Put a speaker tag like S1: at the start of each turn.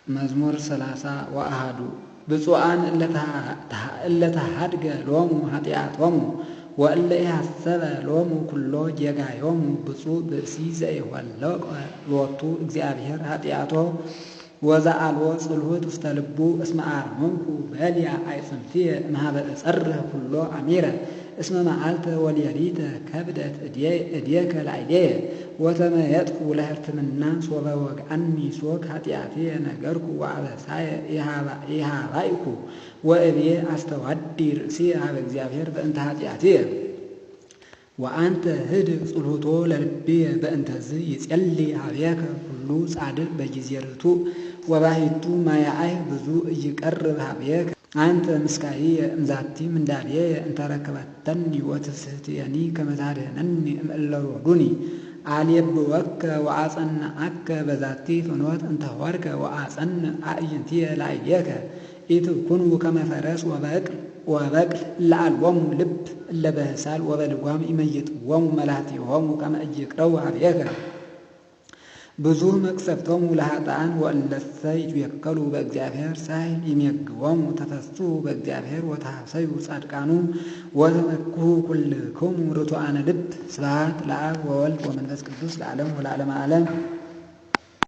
S1: መዝሙር 30 ወአሐዱ ብፁዓን እለተ ሀድገ ሎሙ ኃጢአቶሙ ወእለ ኢሐሰበ ሎሙ ኩሎ ጌጋዮሙ ብፁዕ ብእሲ ዘኢወለቀ ሎቱ እግዚአብሔር ኃጢአቶ ወዘአልቦ ጽልሁት ውስተ ልቡ እስመ አርመምኩ በልያ አይጽንትየ እምኀበ እጸርህ ኩሎ አሚረ እስመ መዓልተ ወሌሊተ ከብደት እዴከ ላዕሌየ ወተመየጥኩ ለሕርትምና ሶበ ወግአኒ ሶክ ኃጢአትየ ነገርኩ ወአበሳየ ኢሃባይኩ ወእብየ አስተዋዲ ርእስየ ኀበ እግዚአብሔር በእንተ ኃጢአትየ ወአንተ ህድግ ጽልሁቶ ለልብየ በእንተዝ ይጼልይ ኀቤከ ኩሉ ጻድቅ በጊዜ ርቱዕ ወባሕቱ ማያአይ ብዙ ኢይቀርብ ኀቤከ አንተ ምስካየ እምዛቲ ምንዳቤየ እንተረከበተኒ ወትስሕትየኒ ከመ ታድኅነኒ እምእለ ሮዱኒ አልየብወከ ወአጸንዐከ በዛቲ ፍኖት እንተ ሆርከ ወአጸንዕ አዕይንትየ ላዕሌከ ኢትኩኑ ከመ ፈረስ ወበቅል እለ አልቦሙ ልብ እለ በህሳል ወበልጓም ይመይጥዎሙ መላትዮሙ ከመ ኢይቅረቡ ኀቤከ ብዙኅ መቅሰፍቶሙ ለኃጥኣን ወእለሰ ይትዌከሉ በእግዚአብሔር ሳይል ይሜግቦሙ ተፈሥሑ በእግዚአብሔር ወተሐሰዩ ጻድቃኑ ወተመክሑ ኩልክሙ ርቱዓነ ልብ። ስብሐት ለአብ ወወልድ ወመንፈስ ቅዱስ ለዓለሙ ወለዓለመ ዓለም።